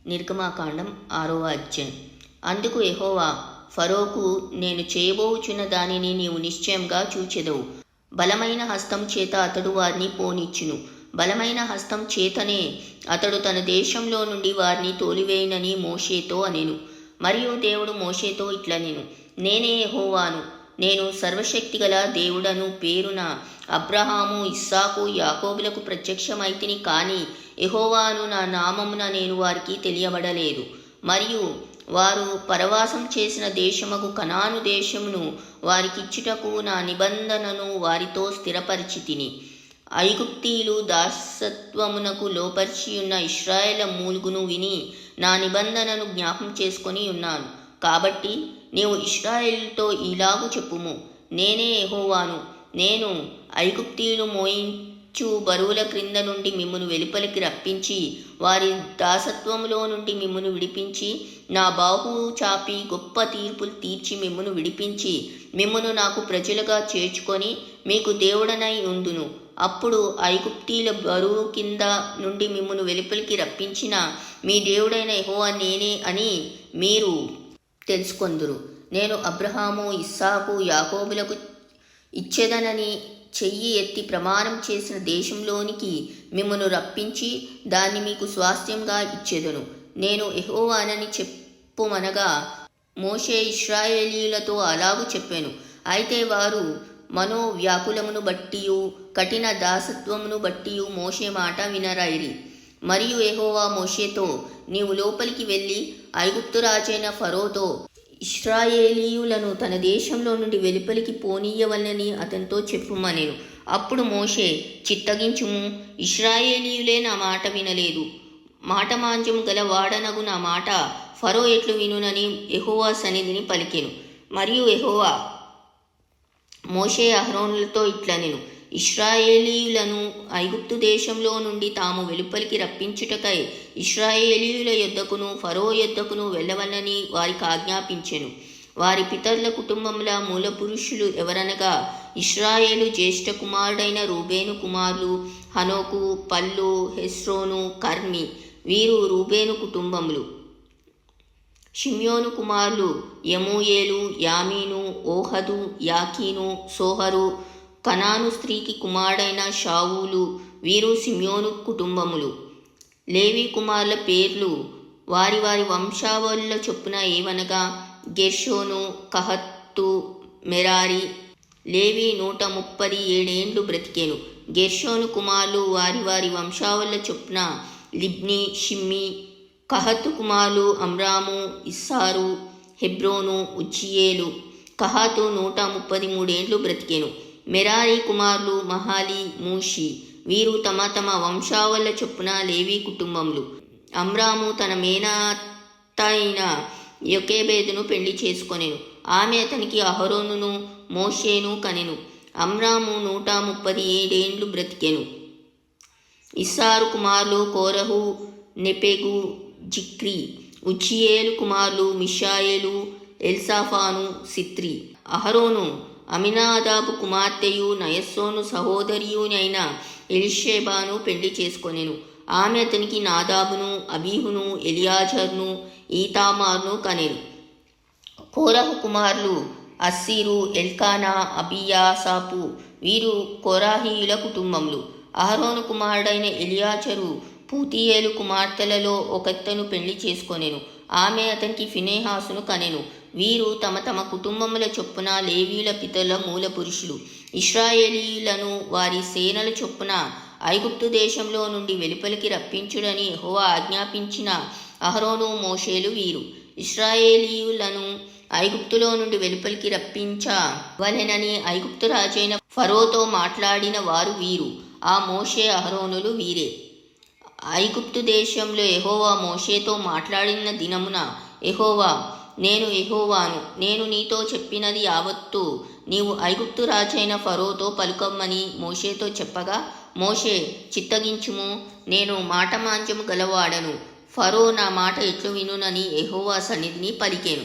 నిర్గమాకాండం 6వ అధ్యాయం. అందుకు యెహోవా ఫరోకు, నేను చేయబోచున్న దానిని నీవు నిశ్చయంగా చూచెదవు. బలమైన హస్తం చేత అతడు వారిని పోనిచ్చును. బలమైన హస్తం చేతనే అతడు తన దేశంలో నుండి వారిని తోలివేయునని మోషేతో అనెను. మరియు దేవుడు మోషేతో ఇట్లనెను, నేనే యెహోవాను. నేను సర్వశక్తిగల దేవుడను పేరున అబ్రహాము, ఇస్సాకు, యాకోబులకు ప్రత్యక్షమైతిని. కానీ యెహోవాను నా నామమున నేను వారికి తెలియబడలేదు. మరియు వారు పరవాసం చేసిన దేశముకు కనాను దేశమును వారికిచ్చుటకు నా నిబంధనను వారితో స్థిరపరిచితిని. ఐగుప్తీయులు దాసత్వమునకు లోపర్చియున్న ఇశ్రాయేల మూలుగును విని నా నిబంధనను జ్ఞాపం చేసుకొని ఉన్నాను. కాబట్టి నీవు ఇశ్రాయేలుతో ఇలాగు చెప్పుము, నేనే యెహోవాను. నేను ఐగుప్తీయులు మోయించు బరువుల క్రింద నుండి మిమ్మును వెలుపలికి రప్పించి వారి దాసత్వములో నుండి మిమ్మును విడిపించి నా బాహువు చాపి గొప్ప తీర్పులు తీర్చి మిమ్మును విడిపించి మిమ్మును నాకు ప్రజలుగా చేర్చుకొని మీకు దేవుడనై ఉందును. అప్పుడు ఐగుప్తీయుల బరువు కింద నుండి మిమ్మును వెలుపలికి రప్పించిన మీ దేవుడైన యెహోవా నేనే అని మీరు తెలుసుకొందురు. నేను అబ్రహాము, ఇస్సాకు, యాకోబులకు ఇచ్చేదనని చెయ్యి ఎత్తి ప్రమాణం చేసిన దేశంలోనికి మిమ్మును రప్పించి దాన్ని మీకు స్వాస్థ్యంగా ఇచ్చేదను. నేను యెహోవానని చెప్పుమనగా మోషే ఇశ్రాయేలీయులతో అలాగు చెప్పాను. అయితే వారు మనోవ్యాకులమును బట్టియు కఠిన దాసత్వమును బట్టియు మోషే మాట వినరైరి. మరియు యెహోవా మోషేతో, నీవు లోపలికి వెళ్ళి ఐగుప్తు రాజైన ఫరోతో ఇశ్రాయేలీయులను తన దేశంలో నుండి వెలుపలికి పోనీయవలనని అతనితో చెప్పుమనెను. అప్పుడు మోషే, చిత్తగించుము, ఇశ్రాయేలీయులే నా మాట వినలేదు. మాటమాంద్యము గల వాడనగు నా మాట ఫరో ఎట్లు వినునని యెహోవా సన్నిధిని పలికెను. మరియు యెహోవా మోషే అహరోనులతో ఇట్లనెను, ఇశ్రాయేలీయులను ఐగుప్తు దేశంలో నుండి తాము వెలుపలికి రప్పించుటకై ఇశ్రాయేలీయుల యొద్దకును ఫరో యొద్దకును వెళ్ళవలనని వారికి ఆజ్ఞాపించెను. వారి పితరుల కుటుంబముల మూల పురుషులు ఎవరనగా ఇశ్రాయేలు జ్యేష్ఠ కుమారుడైన రూబేను కుమారులు హనోకు, పల్లు, హెస్రోను, కర్మి. వీరు రూబేను కుటుంబములు. షిమ్యోను కుమారులు యమూయేలు, యామీను, ఓహదు, యాకీను, సోహరు. కనాను స్త్రీకి కుమారుడైన షావూలు. వీరు షిమ్యోను కుటుంబములు. లేవి కుమారుల పేర్లు వారి వారి వంశావళుల చొప్పున ఏవనగా గెర్షోను, కహత్తు, మెరారి. లేవి 137 ఏండ్లు బ్రతికెను. గెర్షోను కుమారులు వారి వారి వంశావళుల చొప్పున లిబ్ని, షిమ్మి. కహత్తు కుమారులు అమ్రాము, ఇస్సారు, హెబ్రోను, ఉజ్జియేలు. కహాతు 133 ఏండ్లు బ్రతికెను. మెరారి కుమారులు మహాలి, మూషి. వీరు తమ తమ వంశావళుల చొప్పున లేవి కుటుంబములు. అమ్రాము తన మేనత్త అయిన యొకేబేదును పెళ్లి చేసుకొనెను. ఆమె అతనికి అహరోనును మోషేను కనెను. అమ్రాము 137 ఏండ్లు బ్రతికెను. ఇస్సారు కుమారులు కోరహు, నెపెగు, జిక్రి. ఉజ్జియేలు కుమారులు మిషాయేలు, ఎల్సాఫాను, సిత్రి. అహరోను అమినాదాబు కుమార్తెయు నయస్సోను సహోదరియునైన ఎలీషేబాను పెళ్లి చేసుకొనెను. ఆమె అతనికి నాదాబును, అబీహును, ఎలియాజరును, ఈతామారును కనెను. కోరహు కుమారులు అస్సీరు, ఎల్కానా, అబియాసాపు. వీరు కోరాహీయుల కుటుంబములు. అహరోను కుమారుడైన ఎలియాజరు పూతియేలు కుమార్తెలలో ఒకత్తను పెళ్లి చేసుకొనెను. ఆమె అతనికి ఫినెహాసును కనెను. వీరు తమ తమ కుటుంబముల చొప్పున లేవీయుల పితరుల మూల పురుషులు. ఇశ్రాయేలీయులను వారి సేనల చొప్పున ఐగుప్తు దేశంలో నుండి వెలుపలికి రప్పించుడని యెహోవా ఆజ్ఞాపించిన అహరోను, మోషేలు వీరు. ఇశ్రాయేలీయులను ఐగుప్తులో నుండి వెలుపలికి రప్పించవలెనని ఐగుప్తు రాజైన ఫరోతో మాట్లాడిన వారు వీరు. ఆ మోషే అహరోనులు వీరే. ఐగుప్తు దేశంలో యెహోవా మోషేతో మాట్లాడిన దినమున యెహోవా, నేను యెహోవాను. నేను నీతో చెప్పినది యావత్తు నీవు ఐగుప్తు రాజైన ఫరోతో పలుకమ్మని మోషేతో చెప్పగా, మోషే, చిత్తగించుము, నేను మాటమాంద్యము గలవాడను. ఫరో నా మాట ఎట్లు వినునని యెహోవా సన్నిధిని పలికెను.